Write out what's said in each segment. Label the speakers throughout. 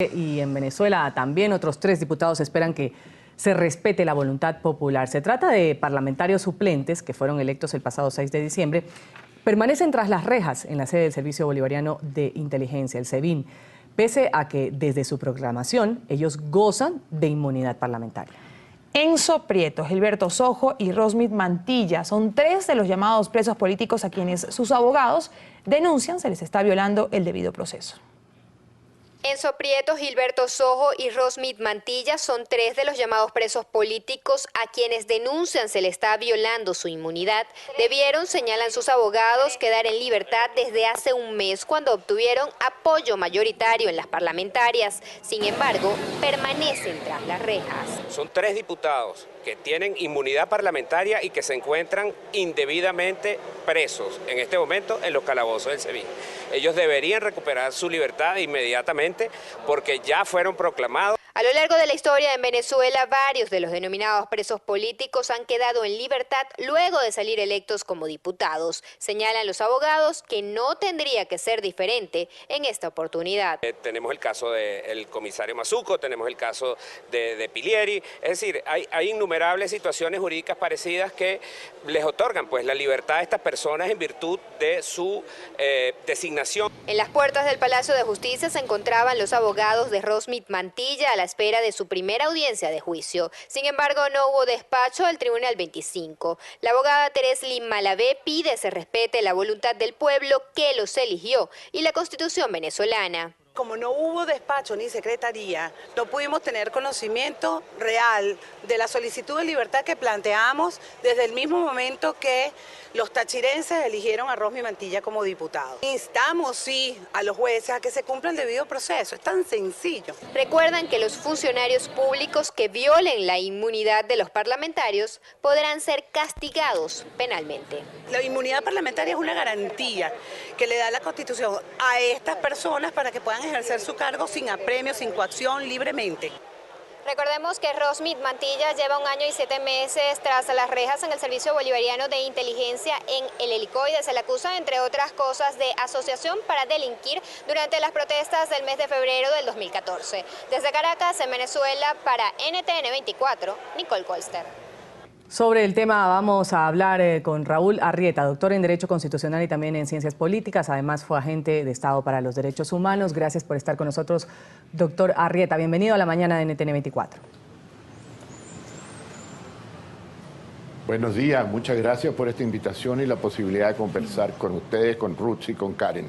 Speaker 1: Y en Venezuela también otros 3 diputados esperan que se respete la voluntad popular. Se trata de parlamentarios suplentes que fueron electos el pasado 6 de diciembre. Permanecen tras las rejas en la sede del Servicio Bolivariano de Inteligencia, el SEBIN, pese a que desde su proclamación ellos gozan de inmunidad parlamentaria.
Speaker 2: Enzo Prieto, Gilberto Sojo y Rosmith Mantilla son 3 de los llamados presos políticos a quienes sus abogados denuncian se les está violando el debido proceso.
Speaker 3: Enzo Prieto, Gilberto Sojo y Rosmith Mantilla son 3 de los llamados presos políticos a quienes denuncian se le está violando su inmunidad. Debieron, señalan sus abogados, quedar en libertad desde hace un mes cuando obtuvieron apoyo mayoritario en las parlamentarias. Sin embargo, permanecen tras las rejas.
Speaker 4: Son 3 diputados que tienen inmunidad parlamentaria y que se encuentran indebidamente presos en este momento en los calabozos del SEBIN. Ellos deberían recuperar su libertad inmediatamente porque ya fueron proclamados.
Speaker 3: A lo largo de la historia en Venezuela, varios de los denominados presos políticos han quedado en libertad luego de salir electos como diputados. Señalan los abogados que no tendría que ser diferente en esta oportunidad.
Speaker 4: Tenemos el caso del comisario Mazuco, tenemos el caso de Pilieri, es decir, hay innumerables situaciones jurídicas parecidas que les otorgan pues la libertad a estas personas en virtud de su designación.
Speaker 3: En las puertas del Palacio de Justicia se encontraban los abogados de Rosmith Mantilla a la espera de su primera audiencia de juicio. Sin embargo, no hubo despacho al Tribunal 25. La abogada Teresly Malavé pide se respete la voluntad del pueblo que los eligió y la Constitución venezolana.
Speaker 5: Como no hubo despacho ni secretaría, no pudimos tener conocimiento real de la solicitud de libertad que planteamos desde el mismo momento que los tachirenses eligieron a Rosmith Mantilla como diputado. Instamos, sí, a los jueces a que se cumpla el debido proceso, es tan sencillo.
Speaker 3: Recuerdan que los funcionarios públicos que violen la inmunidad de los parlamentarios podrán ser castigados penalmente.
Speaker 5: La inmunidad parlamentaria es una garantía que le da la Constitución a estas personas para que puedan ejercer su cargo sin apremio, sin coacción, libremente.
Speaker 3: Recordemos que Rosmith Mantilla lleva 1 año y 7 meses tras las rejas en el Servicio Bolivariano de Inteligencia en el Helicoide. Se le acusa, entre otras cosas, de asociación para delinquir durante las protestas del mes de febrero del 2014. Desde Caracas, en Venezuela, para NTN 24, Nicole Colster.
Speaker 1: Sobre el tema vamos a hablar con Raúl Arrieta, doctor en Derecho Constitucional y también en Ciencias Políticas. Además fue agente de Estado para los Derechos Humanos. Gracias por estar con nosotros, doctor Arrieta. Bienvenido a la mañana de NTN 24.
Speaker 6: Buenos días, muchas gracias por esta invitación y la posibilidad de conversar con ustedes, con Ruth y con Karen.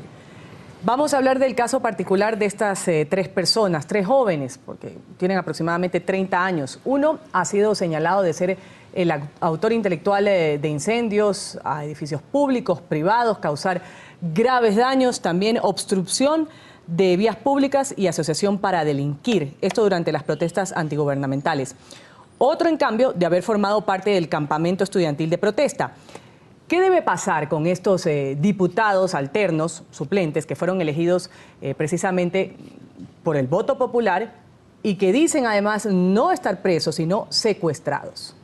Speaker 1: Vamos a hablar del caso particular de estas 3 personas, 3 jóvenes, porque tienen aproximadamente 30 años. Uno ha sido señalado de ser el autor intelectual de incendios a edificios públicos, privados, causar graves daños, también obstrucción de vías públicas y asociación para delinquir. Esto durante las protestas antigubernamentales. Otro, en cambio, de haber formado parte del campamento estudiantil de protesta. ¿Qué debe pasar con estos diputados alternos, suplentes, que fueron elegidos precisamente por el voto popular y que dicen además no estar presos, sino secuestrados?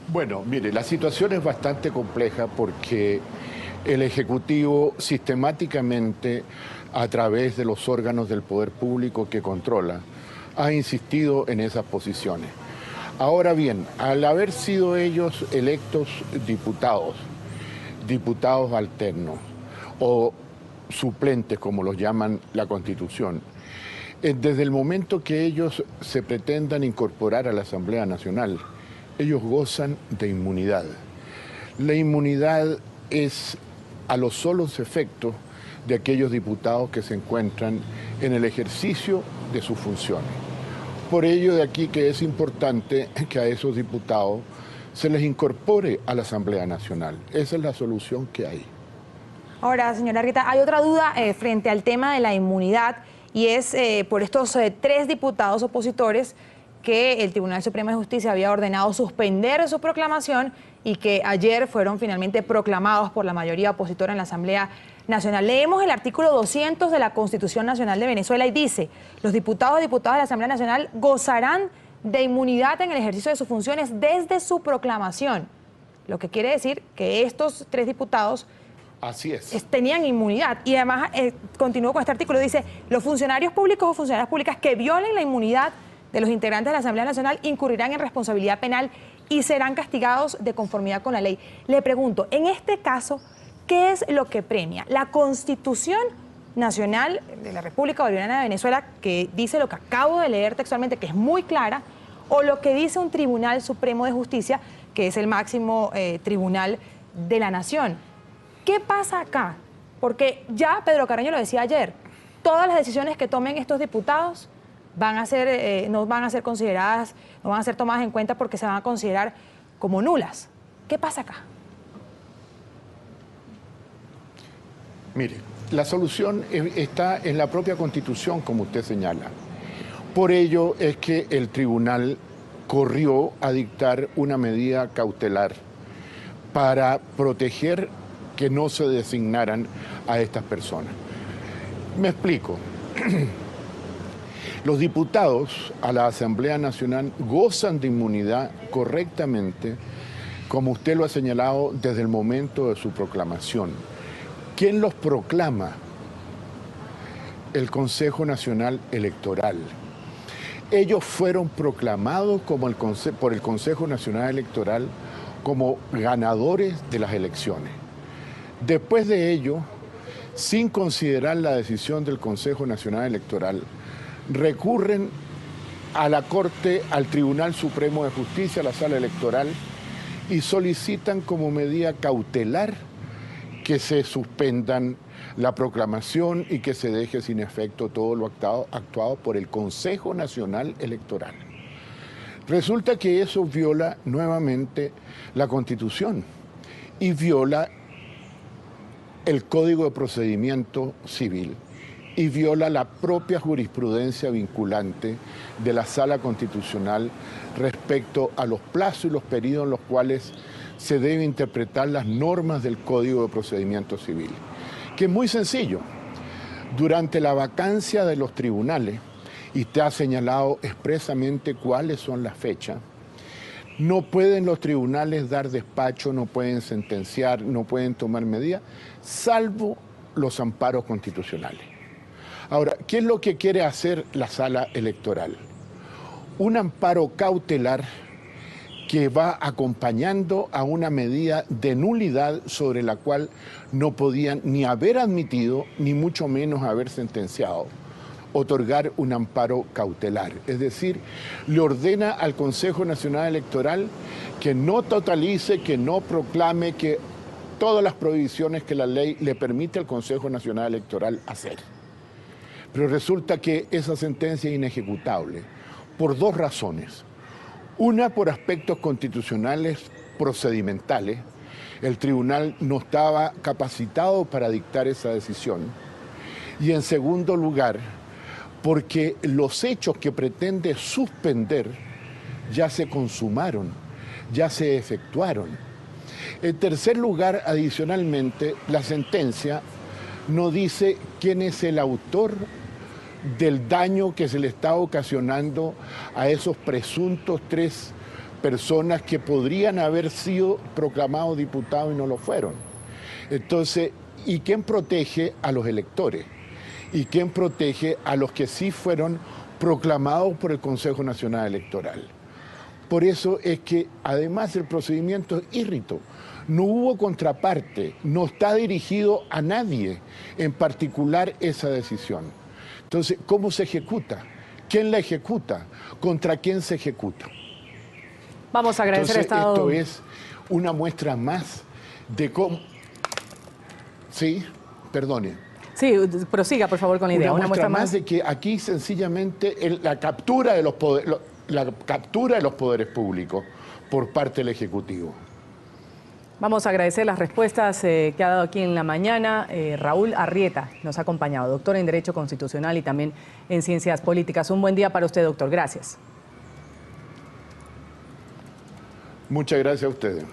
Speaker 6: Bueno, mire, la situación es bastante compleja porque el Ejecutivo sistemáticamente, a través de los órganos del poder público que controla, ha insistido en esas posiciones. Ahora bien, al haber sido ellos electos diputados alternos o suplentes, como los llaman la Constitución, desde el momento que ellos se pretendan incorporar a la Asamblea Nacional, ellos gozan de inmunidad. La inmunidad es a los solos efectos de aquellos diputados que se encuentran en el ejercicio de sus funciones. Por ello de aquí que es importante que a esos diputados se les incorpore a la Asamblea Nacional. Esa es la solución que hay.
Speaker 2: Ahora, señora Arrieta, hay otra duda frente al tema de la inmunidad y es por estos 3 diputados opositores que el Tribunal Supremo de Justicia había ordenado suspender su proclamación y que ayer fueron finalmente proclamados por la mayoría opositora en la Asamblea Nacional. Leemos el artículo 200 de la Constitución Nacional de Venezuela y dice: los diputados y diputadas de la Asamblea Nacional gozarán de inmunidad en el ejercicio de sus funciones desde su proclamación. Lo que quiere decir que estos 3 diputados
Speaker 6: Así es.
Speaker 2: Tenían inmunidad. Y además, continúo con este artículo, dice, los funcionarios públicos o funcionarias públicas que violen la inmunidad de los integrantes de la Asamblea Nacional incurrirán en responsabilidad penal y serán castigados de conformidad con la ley. Le pregunto, en este caso, ¿qué es lo que premia? ¿La Constitución Nacional de la República Bolivariana de Venezuela, que dice lo que acabo de leer textualmente, que es muy clara, o lo que dice un Tribunal Supremo de Justicia, que es el máximo tribunal de la nación? ¿Qué pasa acá? Porque ya Pedro Carreño lo decía ayer, todas las decisiones que tomen estos diputados van a ser, no van a ser consideradas, no van a ser tomadas en cuenta porque se van a considerar como nulas. ¿Qué pasa acá?
Speaker 6: Mire, la solución está en la propia Constitución, como usted señala. Por ello es que el tribunal corrió a dictar una medida cautelar para proteger que no se designaran a estas personas. Me explico. Los diputados a la Asamblea Nacional gozan de inmunidad correctamente, como usted lo ha señalado, desde el momento de su proclamación. ¿Quién los proclama? El Consejo Nacional Electoral. Ellos fueron proclamados por el Consejo Nacional Electoral como ganadores de las elecciones. Después de ello, sin considerar la decisión del Consejo Nacional Electoral, recurren a la Corte, al Tribunal Supremo de Justicia, a la Sala Electoral, y solicitan como medida cautelar que se suspendan la proclamación y que se deje sin efecto todo lo actuado por el Consejo Nacional Electoral. Resulta que eso viola nuevamente la Constitución y viola el Código de Procedimiento Civil y viola la propia jurisprudencia vinculante de la Sala Constitucional respecto a los plazos y los periodos en los cuales se deben interpretar las normas del Código de Procedimiento Civil, que es muy sencillo. Durante la vacancia de los tribunales, y te ha señalado expresamente cuáles son las fechas, no pueden los tribunales dar despacho, no pueden sentenciar, no pueden tomar medidas, salvo los amparos constitucionales. Ahora, ¿qué es lo que quiere hacer la Sala Electoral? Un amparo cautelar que va acompañando a una medida de nulidad sobre la cual no podían ni haber admitido, ni mucho menos haber sentenciado, otorgar un amparo cautelar. Es decir, le ordena al Consejo Nacional Electoral que no totalice, que no proclame, que todas las prohibiciones que la ley le permite al Consejo Nacional Electoral hacer. Pero resulta que esa sentencia es inejecutable por dos razones. Una, por aspectos constitucionales procedimentales. El tribunal no estaba capacitado para dictar esa decisión. Y en segundo lugar, porque los hechos que pretende suspender ya se consumaron, ya se efectuaron. En tercer lugar, adicionalmente, la sentencia no dice quién es el autor del daño que se le está ocasionando a esos presuntos 3 personas que podrían haber sido proclamados diputados y no lo fueron. Entonces, ¿y quién protege a los electores? ¿Y quién protege a los que sí fueron proclamados por el Consejo Nacional Electoral? Por eso es que, además del procedimiento írrito, no hubo contraparte, no está dirigido a nadie, en particular esa decisión. Entonces, ¿cómo se ejecuta? ¿Quién la ejecuta? ¿Contra quién se ejecuta?
Speaker 1: Vamos a agradecer
Speaker 6: Entonces,
Speaker 1: Estado.
Speaker 6: esto es una muestra más de cómo... Sí, perdone.
Speaker 1: Sí, prosiga por favor con la idea.
Speaker 6: Una muestra más de que aquí sencillamente la captura de los poderes públicos por parte del Ejecutivo.
Speaker 1: Vamos a agradecer las respuestas que ha dado aquí en la mañana. Raúl Arrieta nos ha acompañado, doctor en Derecho Constitucional y también en Ciencias Políticas. Un buen día para usted, doctor. Gracias.
Speaker 6: Muchas gracias a ustedes.